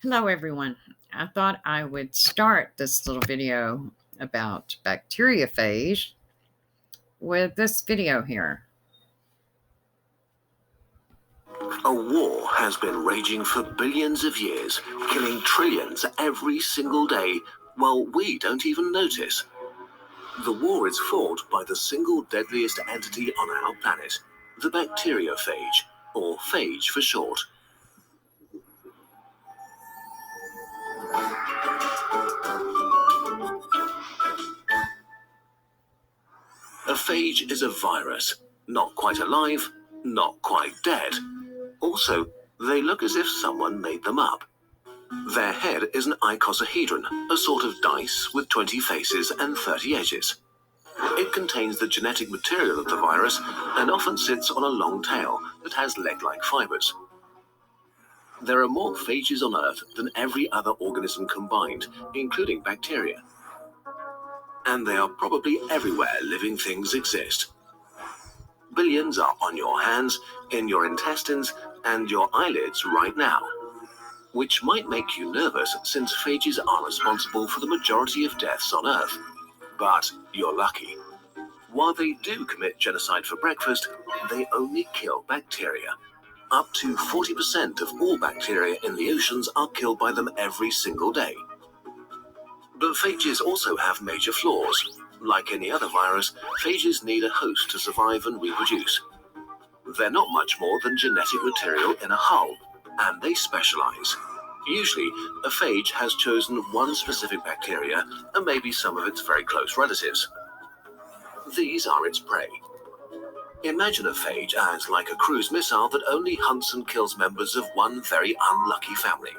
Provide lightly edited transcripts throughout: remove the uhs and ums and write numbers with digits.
Hello, everyone. I thought I would start this little video about bacteriophage with this video here. A war has been raging for billions of years, killing trillions every single day, while we don't even notice. The war is fought by the single deadliest entity on our planet, the bacteriophage, or phage for short. A phage is a virus, not quite alive, not quite dead. Also, they look as if someone made them up. Their head is an icosahedron, a sort of dice with 20 faces and 30 edges. It contains the genetic material of the virus and often sits on a long tail that has leg-like fibers. There are more phages on Earth than every other organism combined, including bacteria. And they are probably everywhere living things exist. Billions are on your hands, in your intestines, and your eyelids right now. Which might make you nervous since phages are responsible for the majority of deaths on Earth. But you're lucky. While they do commit genocide for breakfast, they only kill bacteria. Up to 40% of all bacteria in the oceans are killed by them every single day. But phages also have major flaws. Like any other virus, phages need a host to survive and reproduce. They're not much more than genetic material in a hull, and they specialize. Usually, a phage has chosen one specific bacteria and maybe some of its very close relatives. These are its prey. Imagine a phage as like a cruise missile that only hunts and kills members of one very unlucky family.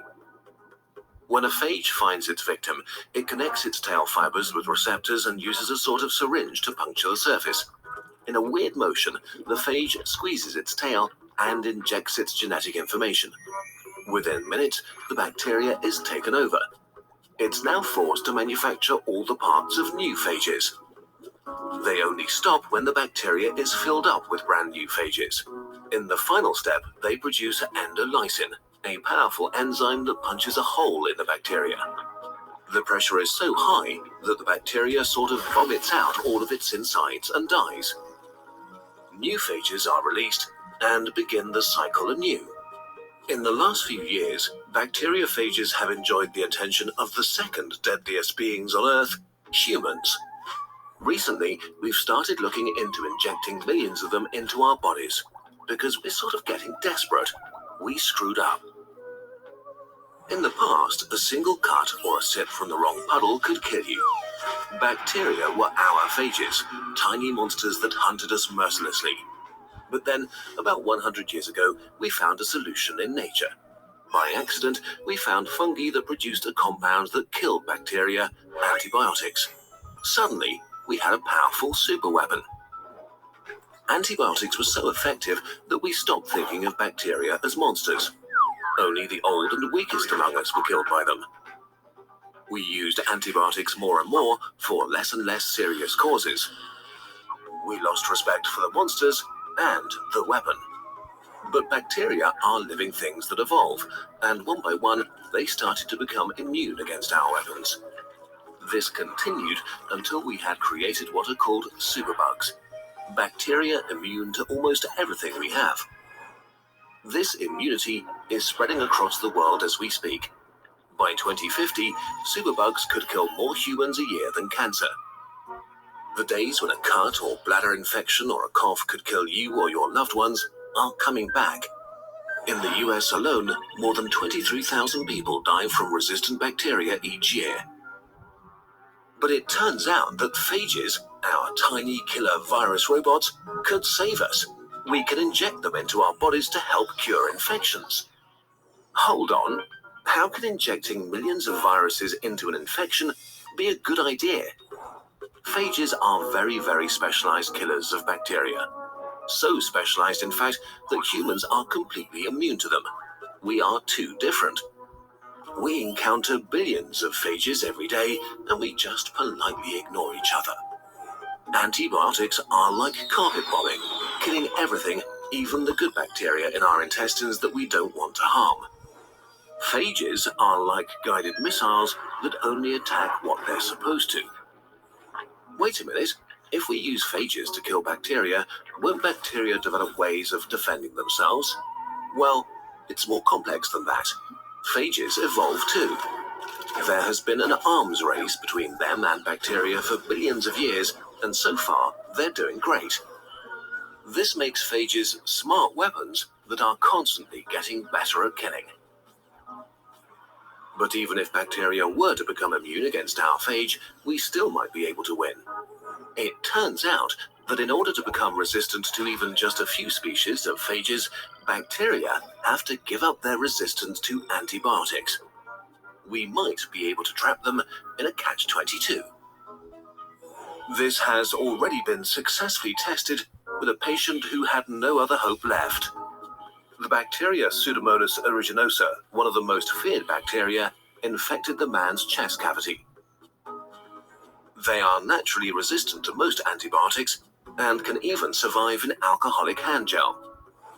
When a phage finds its victim, it connects its tail fibers with receptors and uses a sort of syringe to puncture the surface. In a weird motion, the phage squeezes its tail and injects its genetic information. Within minutes, the bacteria is taken over. It's now forced to manufacture all the parts of new phages. They only stop when the bacteria is filled up with brand new phages. In the final step, they produce endolysin, a powerful enzyme that punches a hole in the bacteria. The pressure is so high that the bacteria sort of vomits out all of its insides and dies. New phages are released and begin the cycle anew. In the last few years, bacteriophages have enjoyed the attention of the second deadliest beings on Earth, humans. Recently, we've started looking into injecting millions of them into our bodies, because we're sort of getting desperate. We screwed up. In the past, a single cut or a sip from the wrong puddle could kill you. Bacteria were our phages, tiny monsters that hunted us mercilessly. But then, about 100 years ago, we found a solution in nature. By accident, we found fungi that produced a compound that killed bacteria, antibiotics. Suddenly, we had a powerful superweapon. Antibiotics were so effective that we stopped thinking of bacteria as monsters. Only the old and weakest among us were killed by them. We used antibiotics more and more for less and less serious causes. We lost respect for the monsters and the weapon. But bacteria are living things that evolve, and one by one, they started to become immune against our weapons. This continued until we had created what are called superbugs, bacteria immune to almost everything we have. This immunity is spreading across the world as we speak. By 2050, superbugs could kill more humans a year than cancer. The days when a cut or bladder infection or a cough could kill you or your loved ones are coming back. In the US alone, more than 23,000 people die from resistant bacteria each year. But it turns out that phages, our tiny killer virus robots, could save us. We can inject them into our bodies to help cure infections. Hold on, how can injecting millions of viruses into an infection be a good idea? Phages are very, very specialized killers of bacteria. So specialized, in fact, that humans are completely immune to them. We are too different. We encounter billions of phages every day, and we just politely ignore each other. Antibiotics are like carpet bombing, killing everything, even the good bacteria in our intestines that we don't want to harm. Phages are like guided missiles that only attack what they're supposed to. Wait a minute, if we use phages to kill bacteria, won't bacteria develop ways of defending themselves? Well, it's more complex than that. Phages evolve too. There has been an arms race between them and bacteria for billions of years, and so far, they're doing great. This makes phages smart weapons that are constantly getting better at killing. But even if bacteria were to become immune against our phage, we still might be able to win. It turns out that in order to become resistant to even just a few species of phages, bacteria have to give up their resistance to antibiotics. We might be able to trap them in a catch-22. This has already been successfully tested with a patient who had no other hope left. The bacteria Pseudomonas aeruginosa, one of the most feared bacteria, infected the man's chest cavity. They are naturally resistant to most antibiotics and can even survive in alcoholic hand gel.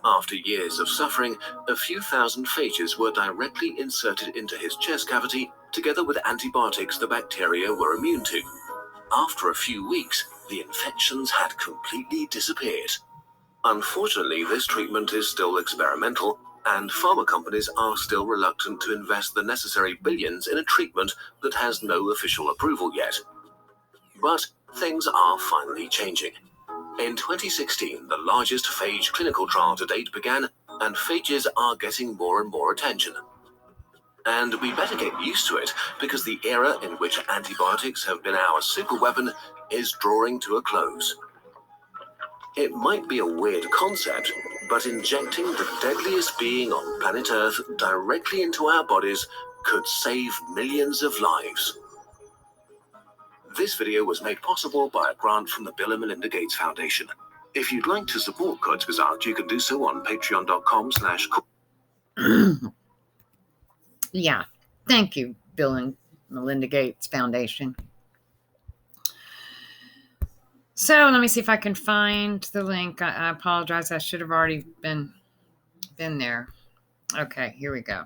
After years of suffering, a few thousand phages were directly inserted into his chest cavity, together with antibiotics the bacteria were immune to. After a few weeks, the infections had completely disappeared. Unfortunately, this treatment is still experimental, and pharma companies are still reluctant to invest the necessary billions in a treatment that has no official approval yet. But things are finally changing. In 2016, the largest phage clinical trial to date began, and phages are getting more and more attention. And we better get used to it, because the era in which antibiotics have been our superweapon is drawing to a close. It might be a weird concept, but injecting the deadliest being on planet Earth directly into our bodies could save millions of lives. This video was made possible by a grant from the Bill and Melinda Gates Foundation. If you'd like to support Coach Bizarre, you can do so on patreon.com/. Yeah, thank you, Bill and Melinda Gates Foundation. So let me see if I can find the link. I apologize. I should have already been there. Okay, here we go.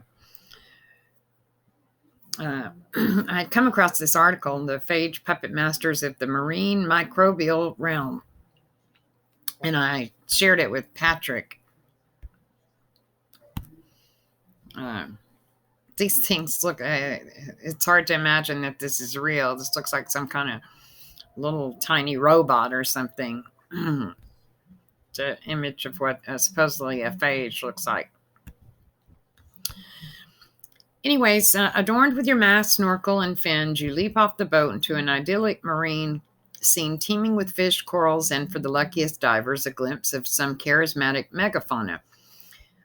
I had come across this article, The Phage Puppet Masters of the Marine Microbial Realm, and I shared it with Patrick. These things look, it's hard to imagine that this is real. This looks like some kind of little tiny robot or something. It's an image of what supposedly a phage looks like. Anyways, adorned with your mask, snorkel, and fins, you leap off the boat into an idyllic marine scene teeming with fish, corals, and for the luckiest divers, a glimpse of some charismatic megafauna.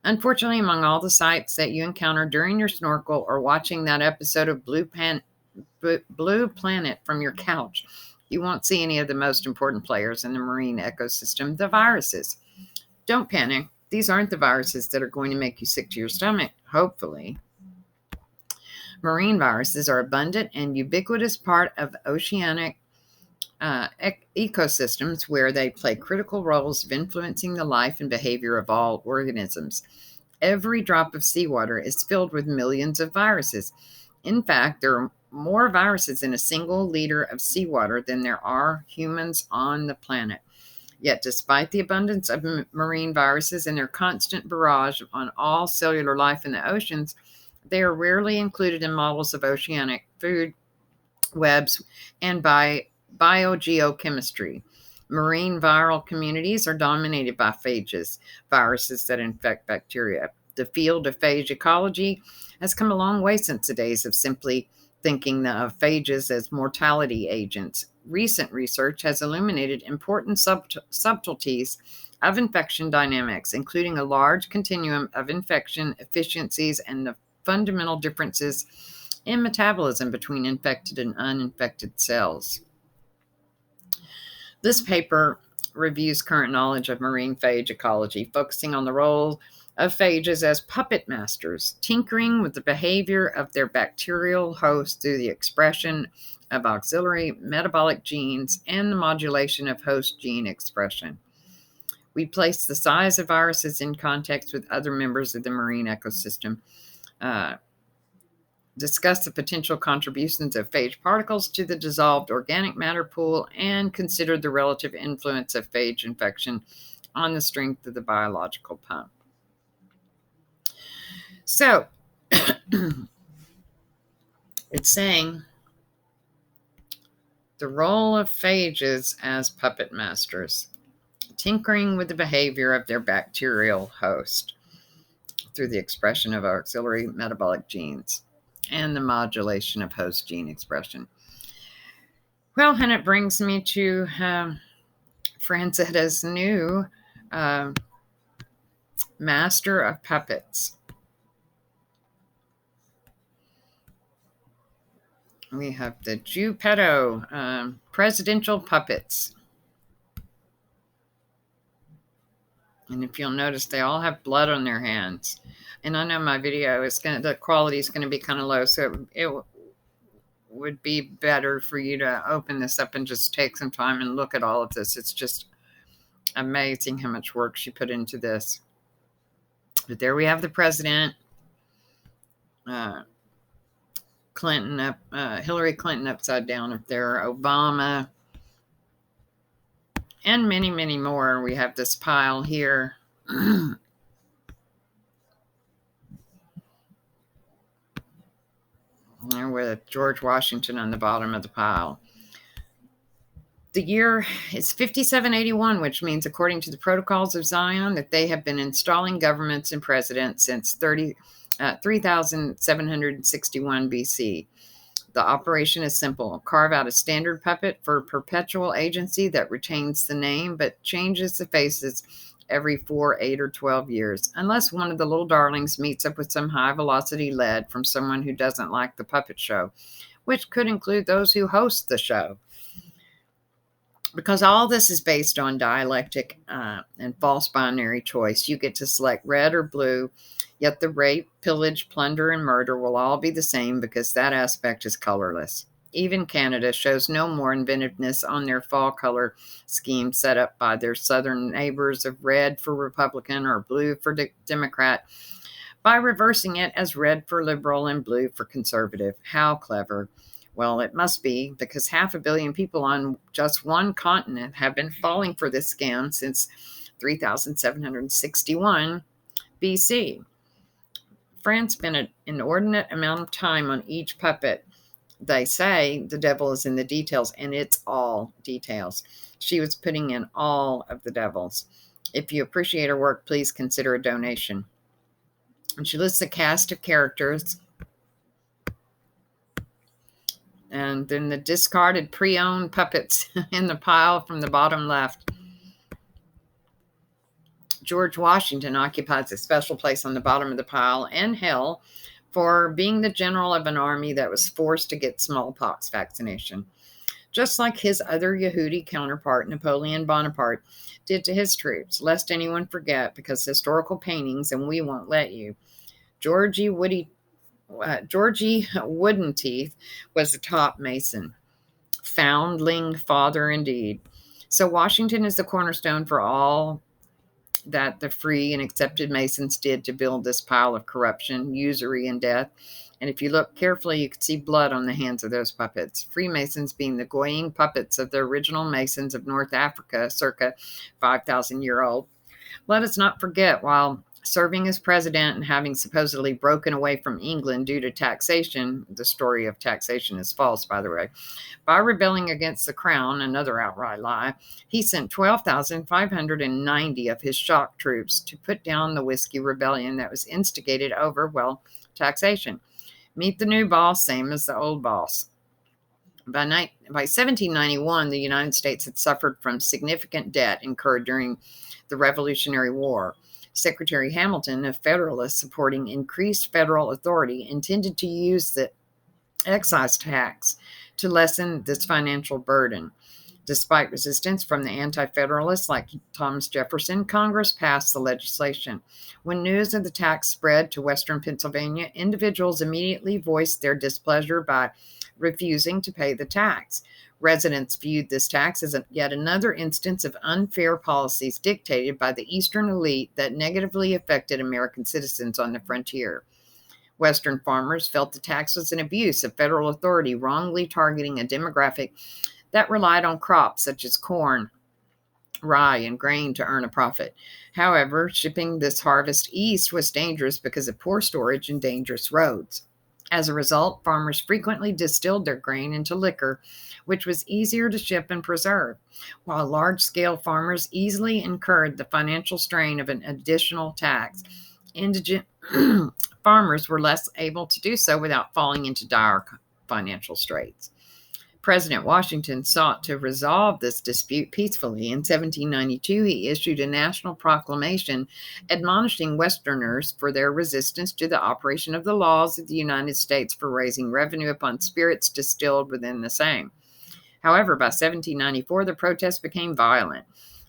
Unfortunately, among all the sights that you encounter during your snorkel or watching that episode of Blue Planet from your couch, you won't see any of the most important players in the marine ecosystem, the viruses. Don't panic. These aren't the viruses that are going to make you sick to your stomach, hopefully. Marine viruses are abundant and ubiquitous part of oceanic ecosystems where they play critical roles of influencing the life and behavior of all organisms. Every drop of seawater is filled with millions of viruses. In fact, there are more viruses in a single liter of seawater than there are humans on the planet. Yet, despite the abundance of marine viruses and their constant barrage on all cellular life in the oceans, they are rarely included in models of oceanic food webs and by biogeochemistry. Marine viral communities are dominated by phages, viruses that infect bacteria. The field of phage ecology has come a long way since the days of simply thinking of phages as mortality agents. Recent research has illuminated important subtleties of infection dynamics, including a large continuum of infection efficiencies and the fundamental differences in metabolism between infected and uninfected cells. This paper reviews current knowledge of marine phage ecology, focusing on the role of phages as puppet masters, tinkering with the behavior of their bacterial host through the expression of auxiliary metabolic genes and the modulation of host gene expression. We place the size of viruses in context with other members of the marine ecosystem. discuss the potential contributions of phage particles to the dissolved organic matter pool, and consider the relative influence of phage infection on the strength of the biological pump. So, it's saying the role of phages as puppet masters, tinkering with the behavior of their bacterial host through the expression of auxiliary metabolic genes and the modulation of host gene expression. Well, and it brings me to Francetta's new master of puppets. We have the Geppetto presidential puppets. And if you'll notice, they all have blood on their hands. And I know my video is the quality is going to be kind of low, so it would be better for you to open this up and just take some time and look at all of this. It's just amazing how much work she put into this. But there we have the president, Clinton Hillary Clinton upside down up there, Obama, and many, many more. We have this pile here. With George Washington on the bottom of the pile. The year is 5781, which means, according to the Protocols of Zion, that they have been installing governments and presidents since 3761 BC. The operation is simple. Carve out a standard puppet for perpetual agency that retains the name but changes the faces every 4, 8, or 12 years, unless one of the little darlings meets up with some high-velocity lead from someone who doesn't like the puppet show, which could include those who host the show. Because all this is based on dialectic and false binary choice. You get to select red or blue, yet the rape, pillage, plunder, and murder will all be the same because that aspect is colorless. Even Canada shows no more inventiveness on their fall color scheme set up by their southern neighbors of red for Republican or blue for Democrat by reversing it as red for liberal and blue for conservative. How clever. Well, it must be, because 500 million people on just one continent have been falling for this scam since 3761 BC. France spent an inordinate amount of time on each puppet. They say the devil is in the details, and it's all details. She was putting in all of the devils. If you appreciate her work, please consider a donation. And she lists a cast of characters, and then the discarded pre-owned puppets in the pile from the bottom left. George Washington occupies a special place on the bottom of the pile and hell for being the general of an army that was forced to get smallpox vaccination, just like his other Yehudi counterpart, Napoleon Bonaparte, did to his troops, lest anyone forget, because historical paintings, and we won't let you. Georgie Wooden Teeth was the top Mason. Foundling father indeed. So Washington is the cornerstone for all that the free and accepted Masons did to build this pile of corruption, usury, and death. And if you look carefully, you can see blood on the hands of those puppets. Freemasons being the Goyim puppets of the original Masons of North Africa, circa 5,000-year-old. Let us not forget, while serving as president and having supposedly broken away from England due to taxation — the story of taxation is false, by the way — by rebelling against the crown, another outright lie, he sent 12,590 of his shock troops to put down the Whiskey Rebellion that was instigated over, well, taxation. Meet the new boss, same as the old boss. By 1791, the United States had suffered from significant debt incurred during the Revolutionary War. Secretary Hamilton, a Federalist supporting increased federal authority, intended to use the excise tax to lessen this financial burden. Despite resistance from the anti-federalists like Thomas Jefferson, Congress passed the legislation. When news of the tax spread to western Pennsylvania, individuals immediately voiced their displeasure by refusing to pay the tax. Residents viewed this tax as yet another instance of unfair policies dictated by the Eastern elite that negatively affected American citizens on the frontier. Western farmers felt the tax was an abuse of federal authority, wrongly targeting a demographic that relied on crops such as corn, rye, and grain to earn a profit. However, shipping this harvest east was dangerous because of poor storage and dangerous roads. As a result, farmers frequently distilled their grain into liquor, which was easier to ship and preserve, while large-scale farmers easily incurred the financial strain of an additional tax. Indigent farmers were less able to do so without falling into dire financial straits. President Washington sought to resolve this dispute peacefully. In 1792, he issued a national proclamation admonishing Westerners for their resistance to the operation of the laws of the United States for raising revenue upon spirits distilled within the same. However, by 1794, the protests became violent.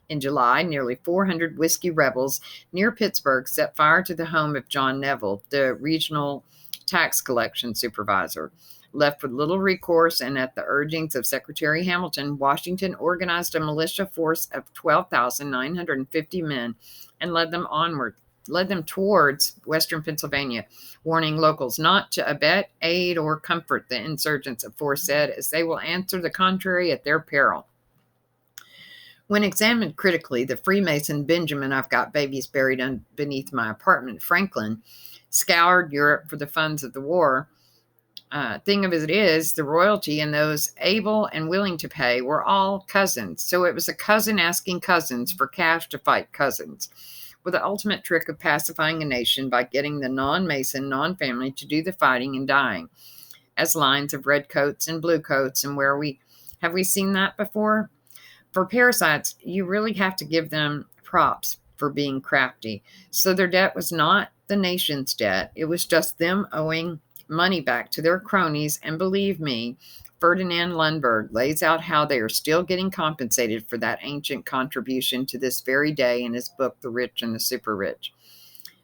In July, nearly 400 whiskey rebels near Pittsburgh set fire to the home of John Neville, the regional tax collection supervisor. Left with little recourse and at the urgings of Secretary Hamilton, Washington organized a militia force of 12,950 men and led them towards western Pennsylvania, warning locals not to abet, aid, or comfort the insurgents aforesaid, as they will answer the contrary at their peril. When examined critically, the Freemason Benjamin, I've got babies buried beneath my apartment, Franklin, scoured Europe for the funds of the war. Thing of it is, the royalty and those able and willing to pay were all cousins. So it was a cousin asking cousins for cash to fight cousins, with the ultimate trick of pacifying a nation by getting the non-Mason, non-family to do the fighting and dying, as lines of red coats and blue coats. And have we seen that before? For parasites, you really have to give them props for being crafty. So their debt was not the nation's debt. It was just them owing money back to their cronies. And believe me, Ferdinand Lundberg lays out how they are still getting compensated for that ancient contribution to this very day in his book, The Rich and the Super Rich.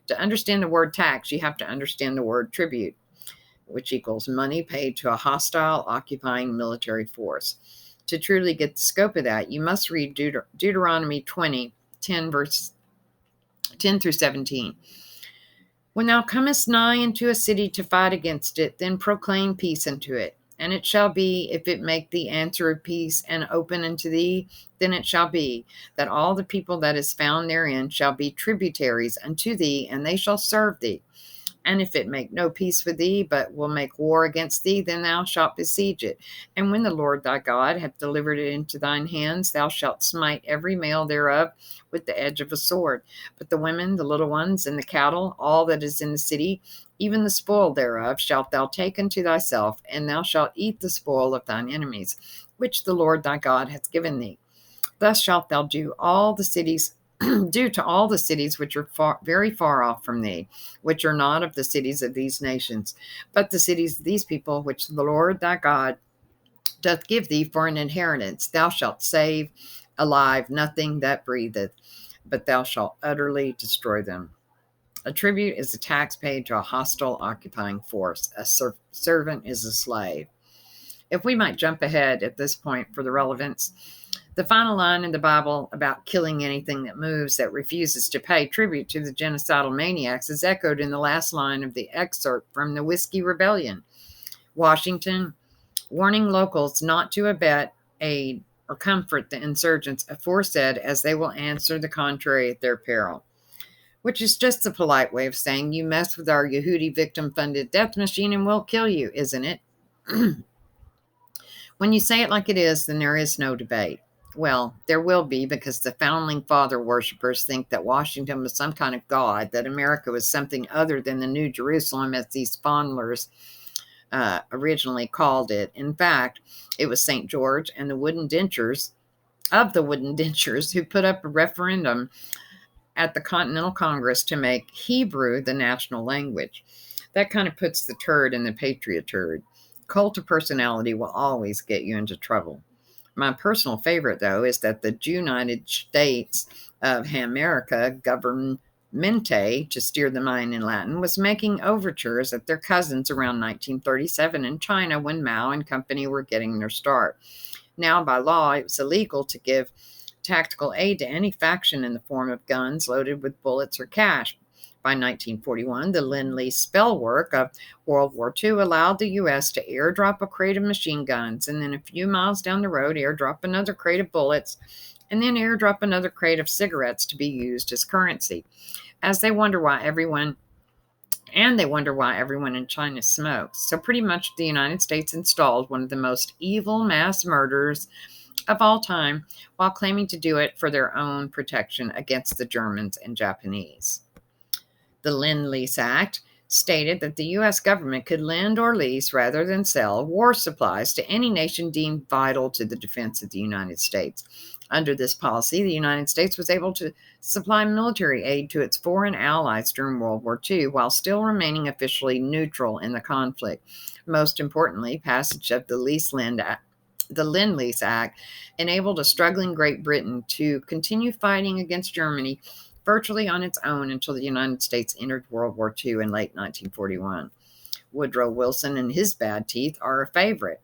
To understand the word tax, you have to understand the word tribute, which equals money paid to a hostile occupying military force. To truly get the scope of that, you must read Deuteronomy 20, 10 through 17. When thou comest nigh into a city to fight against it, then proclaim peace unto it. And it shall be, if it make thee answer of peace and open unto thee, then it shall be, that all the people that is found therein shall be tributaries unto thee, and they shall serve thee. And if it make no peace with thee, but will make war against thee, then thou shalt besiege it. And when the Lord thy God hath delivered it into thine hands, thou shalt smite every male thereof with the edge of a sword. But the women, the little ones, and the cattle, all that is in the city, even the spoil thereof, shalt thou take unto thyself, and thou shalt eat the spoil of thine enemies, which the Lord thy God hath given thee. Thus shalt thou do all the cities due to all the cities which are very far off from thee, which are not of the cities of these nations, but the cities of these people, which the Lord thy God doth give thee for an inheritance. Thou shalt save alive nothing that breatheth, but thou shalt utterly destroy them. A tribute is a tax paid to a hostile occupying force. A servant is a slave. If we might jump ahead at this point for the relevance, the final line in the Bible about killing anything that moves that refuses to pay tribute to the genocidal maniacs is echoed in the last line of the excerpt from the Whiskey Rebellion. Washington, warning locals not to abet, aid, or comfort the insurgents aforesaid, as they will answer the contrary at their peril. Which is just a polite way of saying, you mess with our Yehudi victim-funded death machine and we'll kill you, isn't it? When you say it like it is, then there is no debate. Well, there will be, because the founding father worshippers think that Washington was some kind of god, that America was something other than the New Jerusalem, as these fondlers originally called it. In fact, it was St. George and the wooden dentures who put up a referendum at the Continental Congress to make Hebrew the national language. That kind of puts the turd in the patriot turd. Cult of personality will always get you into trouble. My personal favorite, though, is that the United States of America, Governmente, to steer the mind in Latin, was making overtures at their cousins around 1937 in China, when Mao and company were getting their start. Now, by law, it was illegal to give tactical aid to any faction in the form of guns loaded with bullets or cash. By 1941, the Lend-Lease spell work of World War II allowed the U.S. to airdrop a crate of machine guns, and then a few miles down the road, airdrop another crate of bullets, and then airdrop another crate of cigarettes to be used as currency. They wonder why everyone in China smokes. So pretty much the United States installed one of the most evil mass murders of all time while claiming to do it for their own protection against the Germans and Japanese. The Lend-Lease Act stated that the U.S. government could lend or lease rather than sell war supplies to any nation deemed vital to the defense of the United States. Under this policy, the United States was able to supply military aid to its foreign allies during World War II while still remaining officially neutral in the conflict. Most importantly, passage of the Lend-Lease Act enabled a struggling Great Britain to continue fighting against Germany virtually on its own until the United States entered World War II in late 1941. Woodrow Wilson and his bad teeth are a favorite,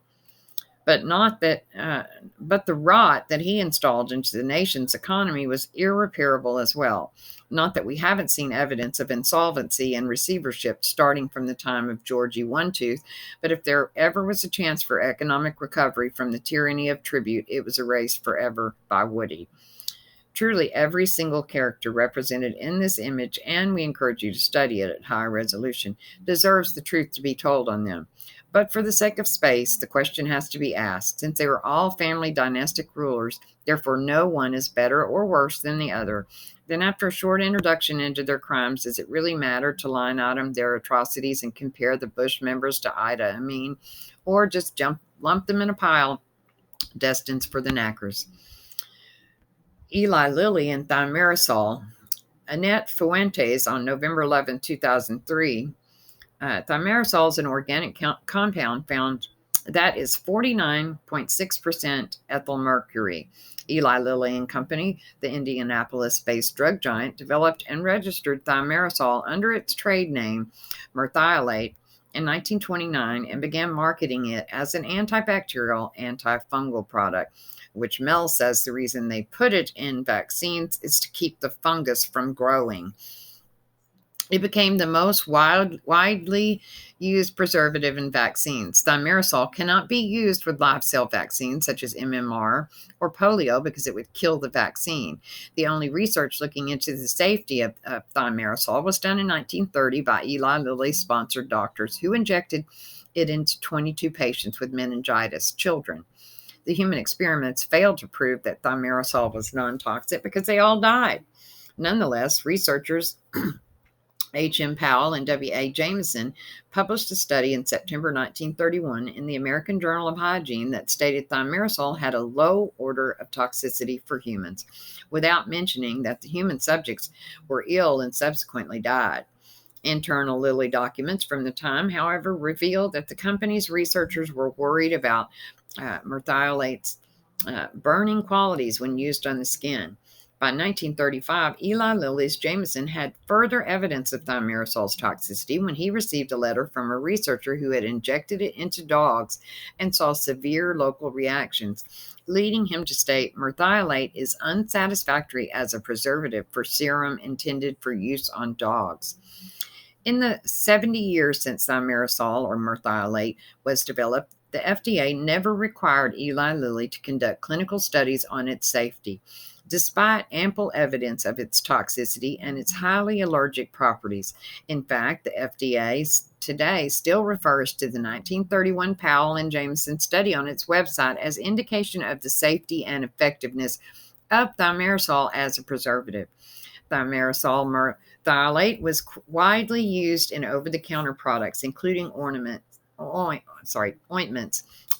but the rot that he installed into the nation's economy was irreparable as well. Not that we haven't seen evidence of insolvency and receivership starting from the time of Georgie One Tooth, but if there ever was a chance for economic recovery from the tyranny of tribute, it was erased forever by Woody. Truly, every single character represented in this image, and we encourage you to study it at high resolution, deserves the truth to be told on them. But for the sake of space, the question has to be asked. Since they were all family dynastic rulers, therefore no one is better or worse than the other, then after a short introduction into their crimes, does it really matter to line item their atrocities and compare the Bush members to Ida Amin, or just lump them in a pile destined for the knackers? Eli Lilly and thimerosal. Annette Fuentes on November 11, 2003. Thimerosal is an organic compound found that is 49.6% ethyl mercury. Eli Lilly and Company, the Indianapolis-based drug giant, developed and registered thimerosal under its trade name Merthiolate in 1929 and began marketing it as an antibacterial, antifungal product, which Mel says the reason they put it in vaccines is to keep the fungus from growing. It became the most widely used preservative in vaccines. Thimerosal cannot be used with live cell vaccines such as MMR or polio because it would kill the vaccine. The only research looking into the safety of thimerosal was done in 1930 by Eli Lilly-sponsored doctors who injected it into 22 patients with meningitis, children. The human experiments failed to prove that thimerosal was non-toxic because they all died. Nonetheless, researchers H.M. Powell and W.A. Jameson published a study in September 1931 in the American Journal of Hygiene that stated thimerosal had a low order of toxicity for humans, without mentioning that the human subjects were ill and subsequently died. Internal Lilly documents from the time, however, revealed that the company's researchers were worried about merthiolate's burning qualities when used on the skin. By 1935, Eli Lilly's Jameson had further evidence of thimerosal's toxicity when he received a letter from a researcher who had injected it into dogs and saw severe local reactions, leading him to state merthiolate is unsatisfactory as a preservative for serum intended for use on dogs. In the 70 years since thimerosal or merthiolate was developed, the FDA never required Eli Lilly to conduct clinical studies on its safety, despite ample evidence of its toxicity and its highly allergic properties. In fact, the FDA today still refers to the 1931 Powell and Jameson study on its website as indication of the safety and effectiveness of thimerosal as a preservative. Thimerosal merthiolate was widely used in over-the-counter products, including ointments,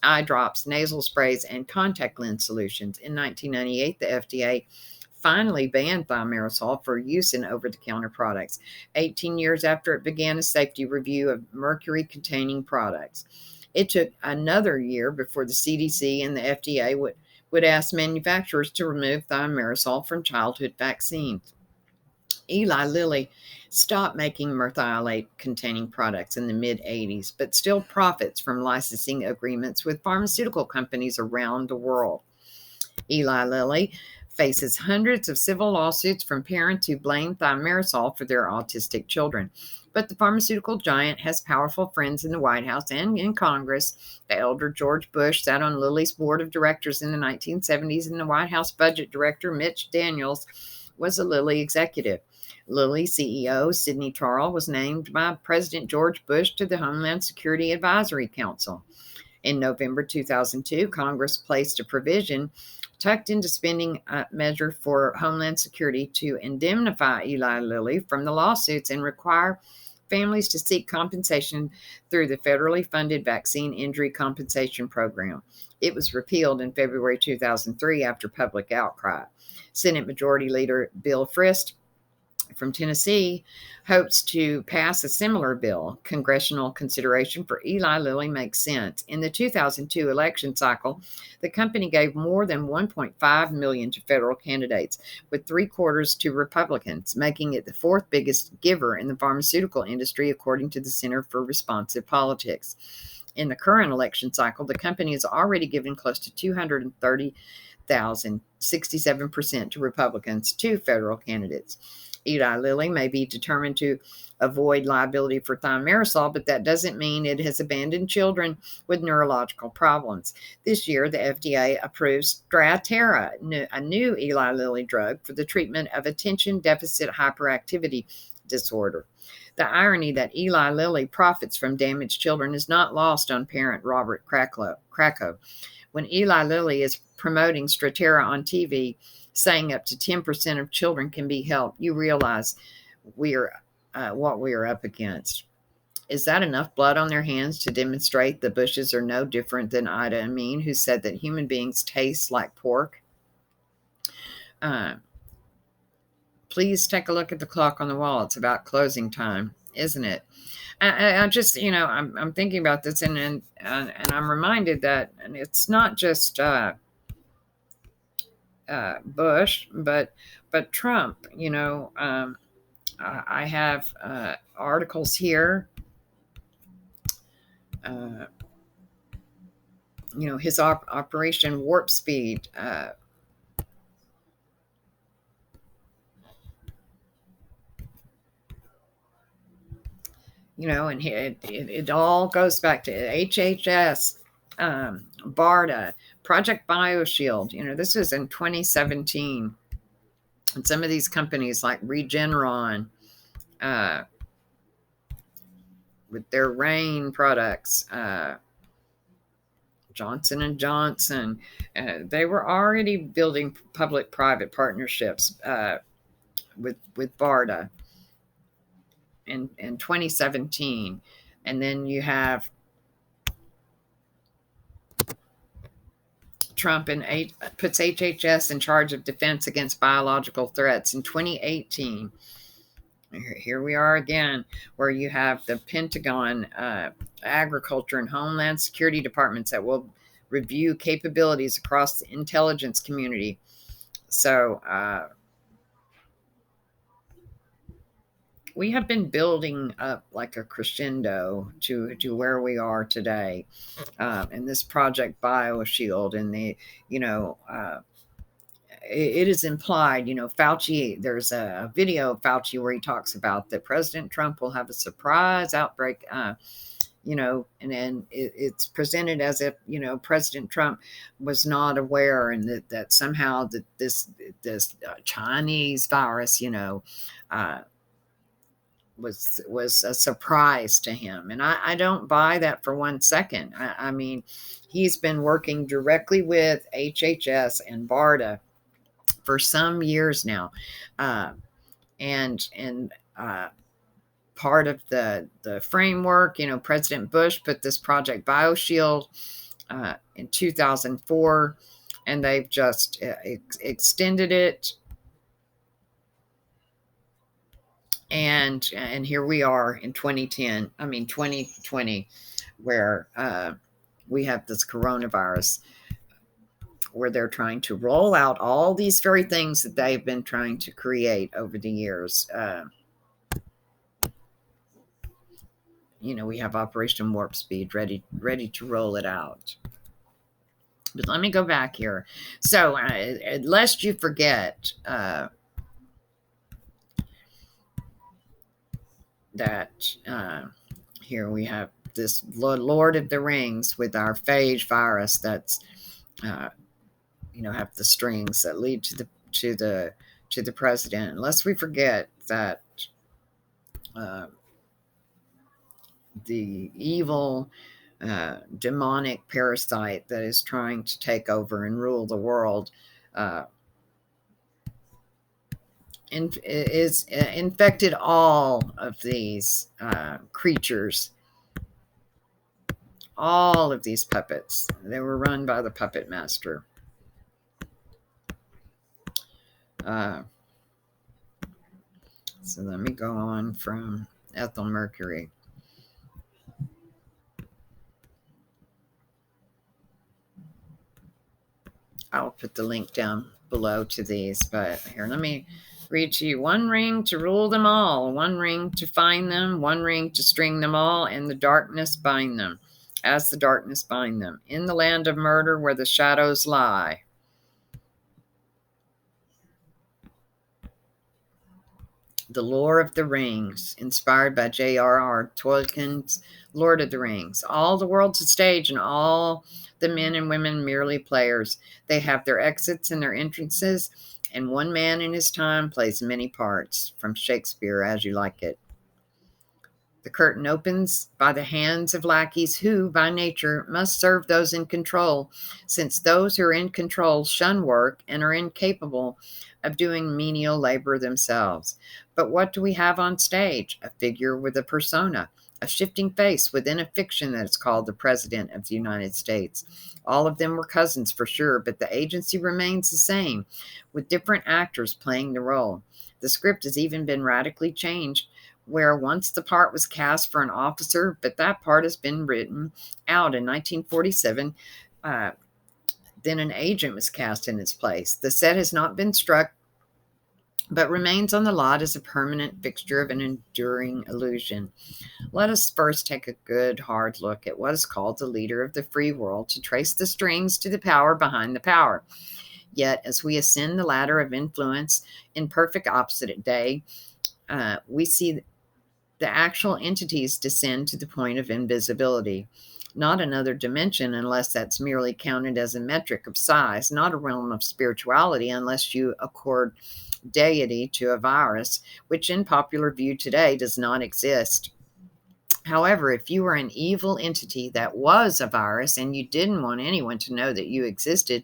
eye drops, nasal sprays, and contact lens solutions. In 1998, the FDA finally banned thimerosal for use in over-the-counter products, 18 years after it began a safety review of mercury-containing products. It took another year before the CDC and the FDA would ask manufacturers to remove thimerosal from childhood vaccines. Eli Lilly stopped making merthiolate-containing products in the mid-'80s, but still profits from licensing agreements with pharmaceutical companies around the world. Eli Lilly faces hundreds of civil lawsuits from parents who blame thimerosal for their autistic children. But the pharmaceutical giant has powerful friends in the White House and in Congress. The elder George Bush sat on Lilly's board of directors in the 1970s, and the White House budget director, Mitch Daniels, was a Lilly executive. Lilly CEO Sidney Tarl was named by President George Bush to the Homeland Security Advisory Council. In November 2002, Congress placed a provision tucked into spending measure for Homeland Security to indemnify Eli Lilly from the lawsuits and require families to seek compensation through the federally funded Vaccine Injury Compensation Program. It was repealed in February 2003 after public outcry. Senate Majority Leader Bill Frist from Tennessee hopes to pass a similar bill. Congressional consideration for Eli Lilly makes sense. In the 2002 election cycle, the company gave more than $1.5 million to federal candidates, with three-quarters to Republicans, making it the fourth biggest giver in the pharmaceutical industry, according to the Center for Responsive Politics. In the current election cycle, the company has already given close to $230,000, 67% to Republicans, to federal candidates. Eli Lilly may be determined to avoid liability for thimerosal, but that doesn't mean it has abandoned children with neurological problems. This year, the FDA approves Strattera, a new Eli Lilly drug for the treatment of attention deficit hyperactivity disorder. The irony that Eli Lilly profits from damaged children is not lost on parent Robert Krakow. When Eli Lilly is promoting Strattera on TV, saying up to 10% of children can be helped, you realize what we are up against. Is that enough blood on their hands to demonstrate the Bushes are no different than Ida Amin, who said that human beings taste like pork? Please take a look at the clock on the wall. It's about closing time, isn't it? I just, I'm thinking about this, and I'm reminded that it's not just Bush, but Trump. I have articles here. His Operation Warp Speed. And it all goes back to HHS, BARDA, Project BioShield. This was in 2017. And some of these companies like Regeneron, with their rain products, Johnson & Johnson, they were already building public-private partnerships with BARDA in 2017. And then you have Trump puts HHS in charge of defense against biological threats in 2018. Here we are again, where you have the Pentagon, Agriculture, and Homeland Security departments that will review capabilities across the intelligence community. So we have been building up like a crescendo to where we are today. And this Project BioShield, and it is implied, Fauci, there's a video of Fauci where he talks about that President Trump will have a surprise outbreak, and then it's presented as if, President Trump was not aware, and that somehow that this Chinese virus, was a surprise to him. And I don't buy that for 1 second. I mean, he's been working directly with HHS and BARDA for some years now, and part of the framework, President Bush put this Project BioShield in 2004, and they've just extended it, and here we are in 2020, where we have this coronavirus, where they're trying to roll out all these very things that they've been trying to create over the years. We have Operation Warp Speed ready to roll it out. But let me go back here. So, lest you forget that here we have this Lord of the Rings with our phage virus that's have the strings that lead to the president. Unless we forget that the evil demonic parasite that is trying to take over and rule the world is infected all of these creatures, all of these puppets. They were run by the puppet master. So let me go on from ethyl mercury. I'll put the link down below to these, but here, let me read to you. One ring to rule them all, one ring to find them, one ring to string them all, and the darkness bind them, as the darkness bind them, in the land of murder where the shadows lie. The Lore of the Rings, inspired by J.R.R. Tolkien's Lord of the Rings. All the world's a stage, and all the men and women merely players. They have their exits and their entrances, and one man in his time plays many parts. From Shakespeare, As You Like It. The curtain opens by the hands of lackeys who, by nature, must serve those in control, since those who are in control shun work and are incapable of doing menial labor themselves. But what do we have on stage? A figure with a persona, a shifting face within a fiction that is called the President of the United States. All of them were cousins for sure, but the agency remains the same, with different actors playing the role. The script has even been radically changed, where once the part was cast for an officer, but that part has been written out in 1947. Then an agent was cast in its place. The set has not been struck, but remains on the lot as a permanent fixture of an enduring illusion. Let us first take a good hard look at what is called the leader of the free world, to trace the strings to the power behind the power. Yet, as we ascend the ladder of influence in perfect opposite day, we see the actual entities descend to the point of invisibility. Not another dimension, unless that's merely counted as a metric of size. Not a realm of spirituality, unless you accord deity to a virus, which in popular view today does not exist. However, if you were an evil entity that was a virus and you didn't want anyone to know that you existed,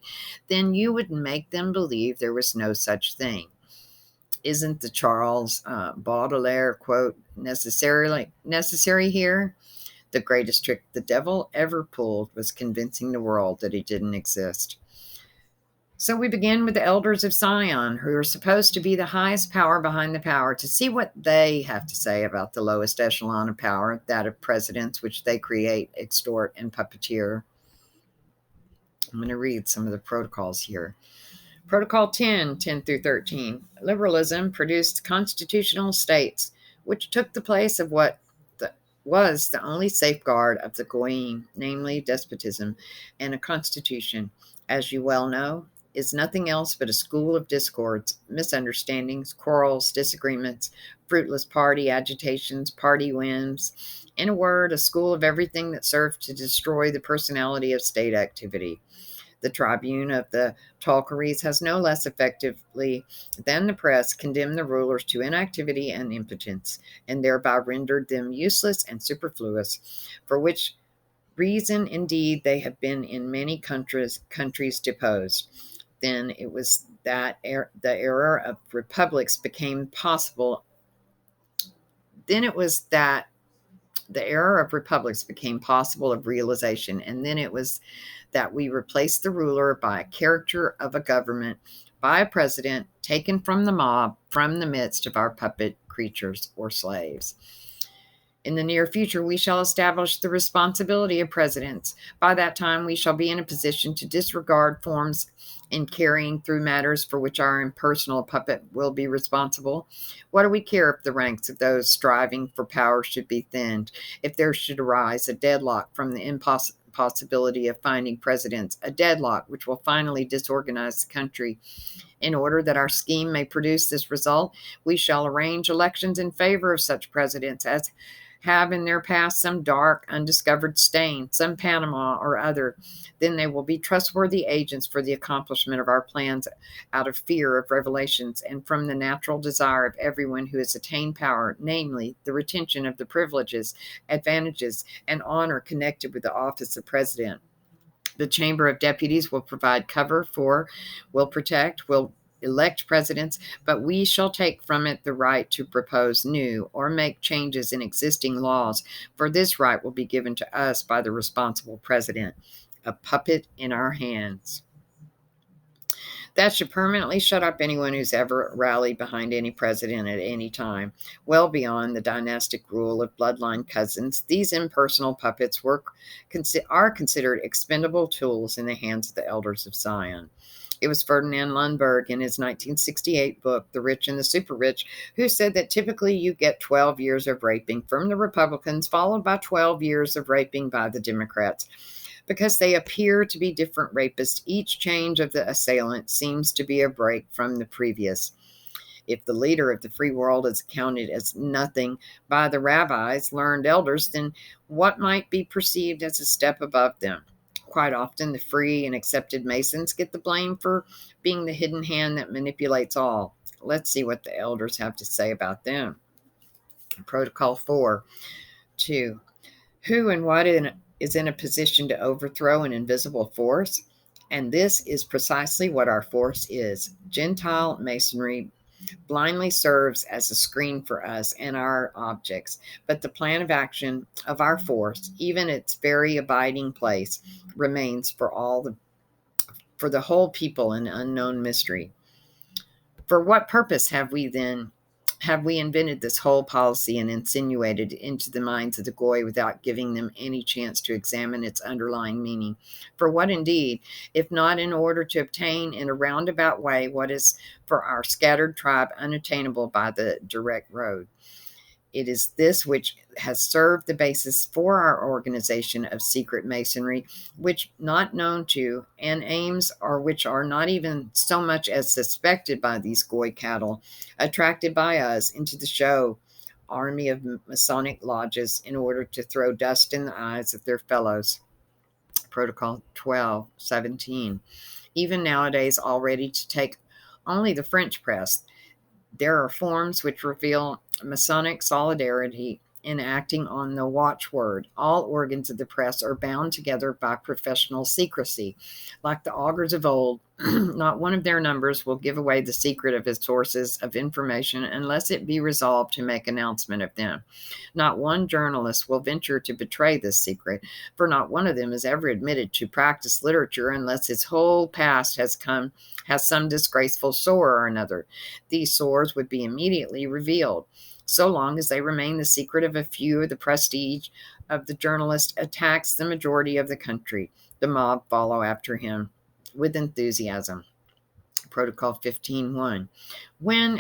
then you would make them believe there was no such thing. Isn't the Charles Baudelaire quote necessary here? The greatest trick the devil ever pulled was convincing the world that he didn't exist. So we begin with the elders of Sion, who are supposed to be the highest power behind the power, to see what they have to say about the lowest echelon of power, that of presidents, which they create, extort, and puppeteer. I'm going to read some of the protocols here. Protocol 10 through 13. Liberalism produced constitutional states, which took the place of what was the only safeguard of the goyim, namely despotism, and a constitution, as you well know, is nothing else but a school of discords, misunderstandings, quarrels, disagreements, fruitless party agitations, party whims. In a word, a school of everything that served to destroy the personality of state activity. The tribune of the Tolkeries has no less effectively than the press condemned the rulers to inactivity and impotence, and thereby rendered them useless and superfluous, for which reason indeed they have been in many countries deposed. Then it was that the era of republics became possible. Then it was that the era of republics became possible of realization, and then it was that we replaced the ruler by a character of a government, by a president taken from the mob, from the midst of our puppet creatures or slaves. In the near future, we shall establish the responsibility of presidents. By that time, we shall be in a position to disregard forms in carrying through matters for which our impersonal puppet will be responsible. What do we care if the ranks of those striving for power should be thinned, if there should arise a deadlock from the possibility of finding presidents, a deadlock which will finally disorganize the country. In order that our scheme may produce this result, we shall arrange elections in favor of such presidents as have in their past some dark, undiscovered stain, some Panama or other. Then they will be trustworthy agents for the accomplishment of our plans out of fear of revelations and from the natural desire of everyone who has attained power, namely, the retention of the privileges, advantages, and honor connected with the office of president. The Chamber of Deputies will provide cover for, will protect, will elect presidents, but we shall take from it the right to propose new or make changes in existing laws, for this right will be given to us by the responsible president, a puppet in our hands. That should permanently shut up anyone who's ever rallied behind any president at any time. Well beyond the dynastic rule of bloodline cousins, these impersonal puppets are considered expendable tools in the hands of the elders of Zion. It was Ferdinand Lundberg in his 1968 book, The Rich and the Super Rich, who said that typically you get 12 years of raping from the Republicans, followed by 12 years of raping by the Democrats. Because they appear to be different rapists, each change of the assailant seems to be a break from the previous. If the leader of the free world is counted as nothing by the rabbis, learned elders, then what might be perceived as a step above them? Quite often, the free and accepted Masons get the blame for being the hidden hand that manipulates all. Let's see what the elders have to say about them. Protocol 4, 2. Who and what is in a position to overthrow an invisible force? And this is precisely what our force is. Gentile Masonry blindly serves as a screen for us and our objects, but the plan of action of our force, even its very abiding place, remains for the whole people an unknown mystery. For what purpose have we invented this whole policy and insinuated it into the minds of the Goy without giving them any chance to examine its underlying meaning? For what indeed, if not in order to obtain in a roundabout way what is for our scattered tribe unattainable by the direct road? It is this which has served the basis for our organization of secret masonry, which not known to, and aims or which are not even so much as suspected by these Goy cattle, attracted by us into the show army of Masonic lodges in order to throw dust in the eyes of their fellows. Protocol 12:17. Even nowadays, already to take only the French press, there are forms which reveal Masonic solidarity in acting on the watchword. All organs of the press are bound together by professional secrecy. Like the augurs of old, not one of their numbers will give away the secret of his sources of information unless it be resolved to make announcement of them. Not one journalist will venture to betray this secret, for not one of them is ever admitted to practice literature unless his whole past has some disgraceful sore or another. These sores would be immediately revealed. So long as they remain the secret of a few, the prestige of the journalist attacks the majority of the country. The mob follow after him with enthusiasm. Protocol 15:1. When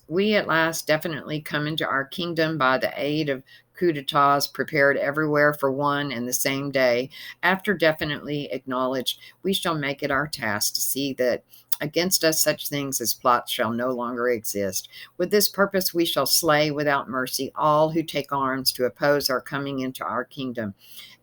we at last definitely come into our kingdom by the aid of coup d'etats prepared everywhere for one and the same day, after definitely acknowledged, we shall make it our task to see that against us such things as plots shall no longer exist. With this purpose we shall slay without mercy all who take arms to oppose our coming into our kingdom.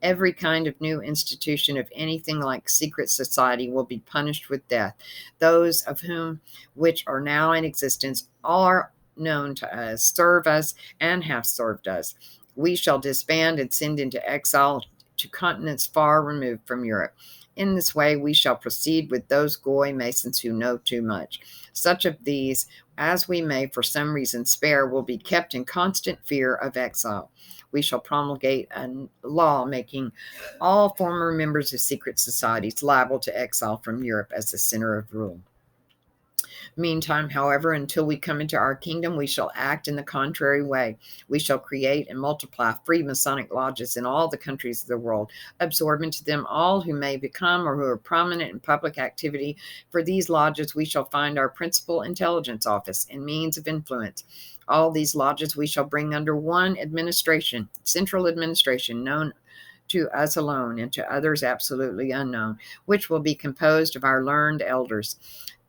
Every kind of new institution of anything like secret society will be punished with death. Those of whom which are now in existence are known to us, serve us, and have served us. We shall disband and send into exile to continents far removed from Europe. In this way, we shall proceed with those Goy Masons who know too much. Such of these as we may for some reason spare will be kept in constant fear of exile. We shall promulgate a law making all former members of secret societies liable to exile from Europe as the center of rule. Meantime, however, until we come into our kingdom, we shall act in the contrary way. We shall create and multiply free Masonic lodges in all the countries of the world, absorb into them all who may become or who are prominent in public activity. For these lodges, we shall find our principal intelligence office and means of influence. All these lodges we shall bring under one administration, central administration, known to us alone and to others absolutely unknown, which will be composed of our learned elders.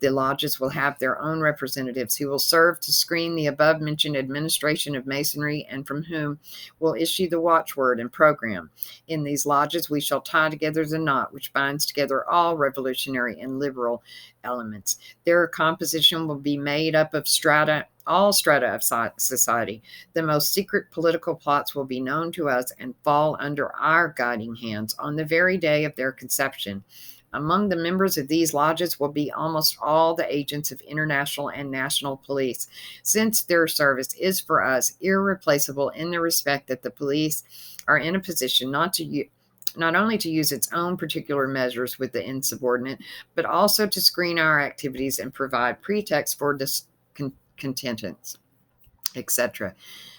The lodges will have their own representatives who will serve to screen the above-mentioned administration of Masonry and from whom will issue the watchword and program. In these lodges, we shall tie together the knot which binds together all revolutionary and liberal elements. Their composition will be made up of all strata of society. The most secret political plots will be known to us and fall under our guiding hands on the very day of their conception. Among the members of these lodges will be almost all the agents of international and national police, since their service is for us irreplaceable in the respect that the police are in a position not only to use its own particular measures with the insubordinate, but also to screen our activities and provide pretexts for discontents, etc.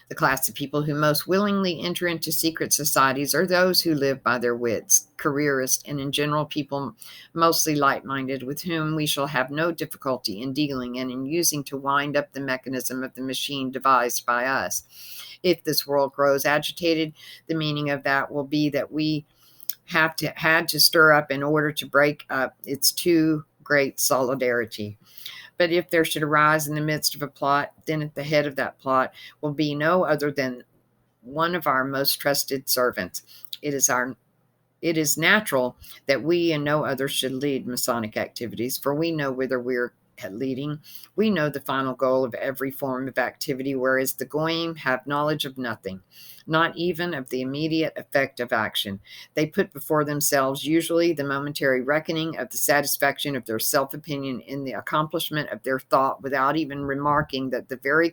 The class of people who most willingly enter into secret societies are those who live by their wits, careerists, and in general people mostly light-minded, with whom we shall have no difficulty in dealing and in using to wind up the mechanism of the machine devised by us. If this world grows agitated, the meaning of that will be that we had to stir up in order to break up its too great solidarity. But if there should arise in the midst of a plot, then at the head of that plot will be no other than one of our most trusted servants. It is natural that we and no other should lead Masonic activities, for we know whither we're leading. We know the final goal of every form of activity, whereas the Goyim have knowledge of nothing, not even of the immediate effect of action. They put before themselves usually the momentary reckoning of the satisfaction of their self-opinion in the accomplishment of their thought, without even remarking that the very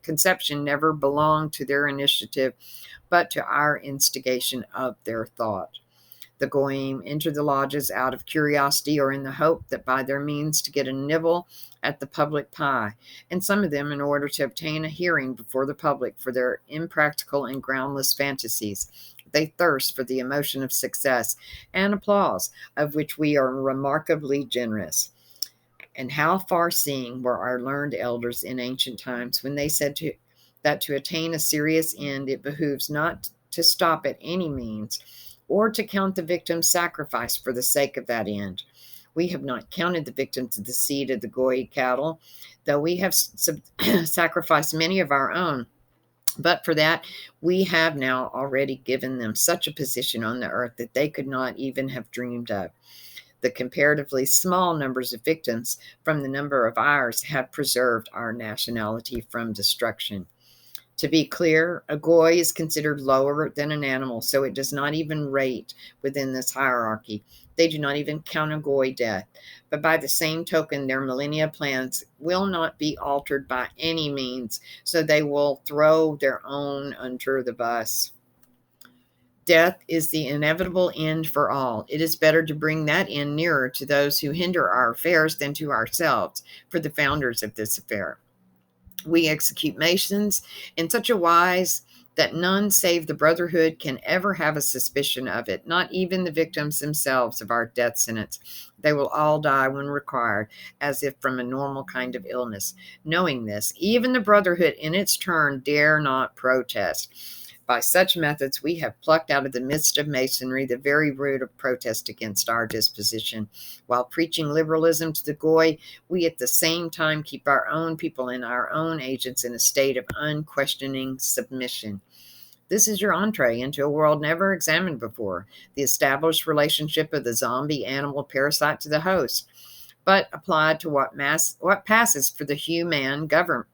conception never belonged to their initiative, but to our instigation of their thought. The Goyim enter the lodges out of curiosity or in the hope that by their means to get a nibble at the public pie, and some of them in order to obtain a hearing before the public for their impractical and groundless fantasies. They thirst for the emotion of success and applause, of which we are remarkably generous. And how far-seeing were our learned elders in ancient times when they said that to attain a serious end it behooves not to stop at any means, or to count the victims sacrificed for the sake of that end. We have not counted the victims of the seed of the Goy cattle, though we have sacrificed many of our own. But for that, we have now already given them such a position on the earth that they could not even have dreamed of. The comparatively small numbers of victims from the number of ours have preserved our nationality from destruction. To be clear, a Goy is considered lower than an animal, so it does not even rate within this hierarchy. They do not even count a Goy death. But by the same token, their millennia plans will not be altered by any means, so they will throw their own under the bus. Death is the inevitable end for all. It is better to bring that end nearer to those who hinder our affairs than to ourselves, for the founders of this affair. We execute Masons in such a wise that none save the Brotherhood can ever have a suspicion of it, not even the victims themselves of our death sentence. They will all die when required, as if from a normal kind of illness. Knowing this, even the Brotherhood in its turn dare not protest. By such methods, we have plucked out of the midst of Masonry the very root of protest against our disposition. While preaching liberalism to the Goy, we at the same time keep our own people and our own agents in a state of unquestioning submission. This is your entree into a world never examined before, the established relationship of the zombie animal parasite to the host, but applied to what passes for the human government,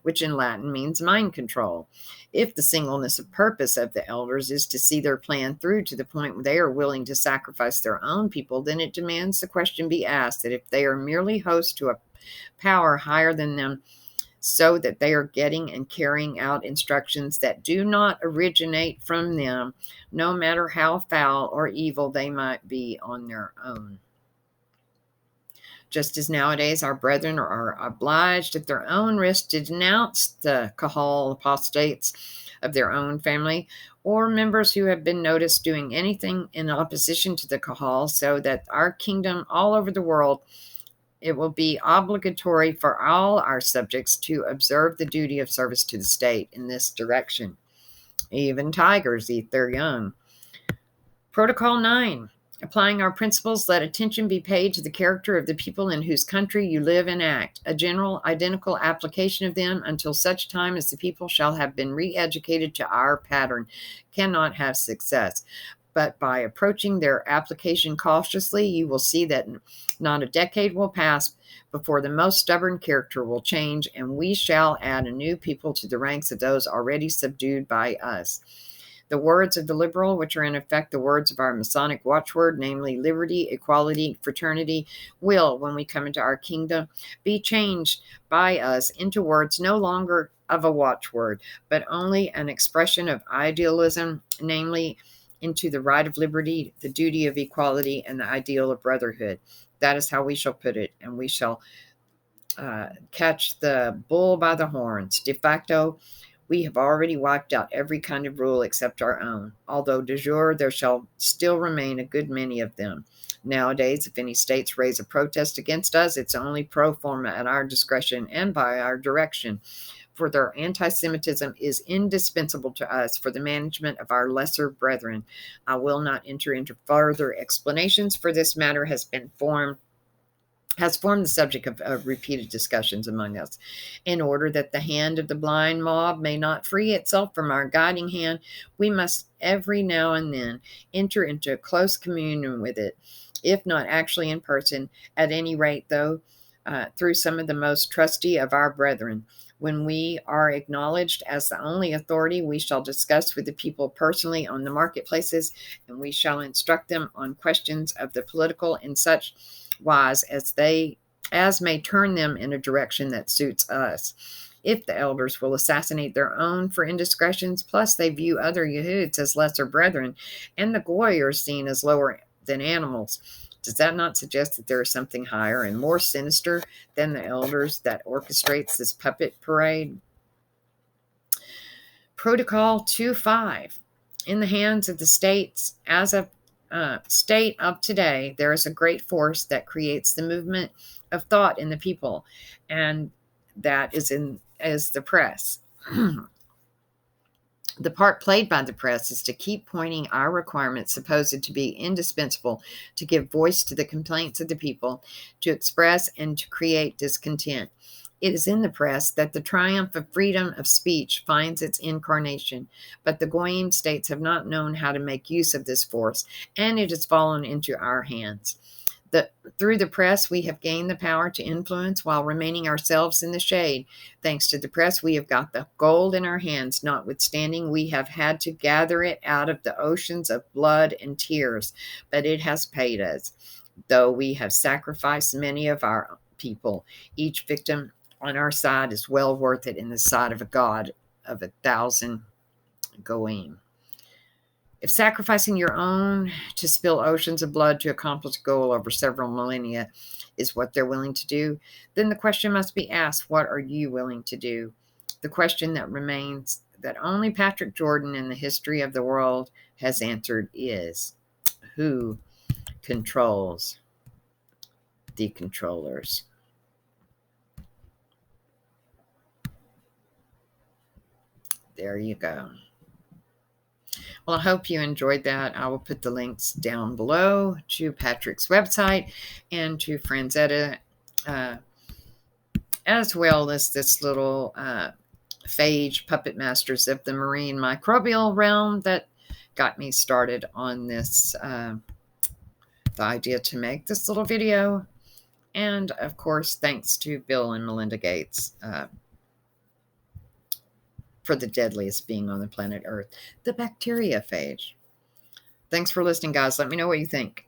which in Latin means mind control. If the singleness of purpose of the elders is to see their plan through to the point where they are willing to sacrifice their own people, then it demands the question be asked that if they are merely hosts to a power higher than them, so that they are getting and carrying out instructions that do not originate from them, no matter how foul or evil they might be on their own. Just as nowadays our brethren are obliged at their own risk to denounce the Kahal apostates of their own family, or members who have been noticed doing anything in opposition to the Kahal, so that our kingdom all over the world, it will be obligatory for all our subjects to observe the duty of service to the state in this direction. Even tigers eat their young. Protocol 9. Applying our principles, let attention be paid to the character of the people in whose country you live and act. A general, identical application of them until such time as the people shall have been re-educated to our pattern cannot have success. But by approaching their application cautiously, you will see that not a decade will pass before the most stubborn character will change, and we shall add a new people to the ranks of those already subdued by us. The words of the liberal, which are in effect the words of our Masonic watchword, namely liberty, equality, fraternity, will, when we come into our kingdom, be changed by us into words no longer of a watchword, but only an expression of idealism, namely into the right of liberty, the duty of equality, and the ideal of brotherhood. That is how we shall put it, and we shall catch the bull by the horns. De facto, we have already wiped out every kind of rule except our own, although de jure there shall still remain a good many of them. Nowadays, if any states raise a protest against us, it's only pro forma at our discretion and by our direction, for their anti-Semitism is indispensable to us for the management of our lesser brethren. I will not enter into further explanations, for this matter has formed the subject of repeated discussions among us. In order that the hand of the blind mob may not free itself from our guiding hand, we must every now and then enter into close communion with it, if not actually in person, at any rate, though, through some of the most trusty of our brethren. When we are acknowledged as the only authority, we shall discuss with the people personally on the marketplaces, and we shall instruct them on questions of the political in such wise as may turn them in a direction that suits us. If the elders will assassinate their own for indiscretions, plus they view other Yehuds as lesser brethren, and the Goy are seen as lower than animals, does that not suggest that there is something higher and more sinister than the elders that orchestrates this puppet parade? Protocol 2.5. In the hands of the states, as a state of today, there is a great force that creates the movement of thought in the people, and that is the press. The part played by the press is to keep pointing our requirements, supposed to be indispensable to give voice to the complaints of the people, to express and to create discontent. It is in the press that the triumph of freedom of speech finds its incarnation, but the Goyim states have not known how to make use of this force, and it has fallen into our hands. Through the press, we have gained the power to influence while remaining ourselves in the shade. Thanks to the press, we have got the gold in our hands, notwithstanding we have had to gather it out of the oceans of blood and tears, but it has paid us, though we have sacrificed many of our people. Each victim on our side is well worth it in the sight of a God of 1,000 Goyim. If sacrificing your own to spill oceans of blood to accomplish a goal over several millennia is what they're willing to do, then the question must be asked, what are you willing to do? The question that remains, that only Patrick Jordan in the history of the world has answered, is who controls the controllers? There you go. Well, I hope you enjoyed that. I will put the links down below to Patrick's website and to Franzetta, as well as this little Phage Puppet Masters of the Marine Microbial realm that got me started on this, the idea to make this little video. And, of course, thanks to Bill and Melinda Gates for the deadliest being on the planet Earth, the Bacteriophage. Thanks for listening, guys. Let me know what you think.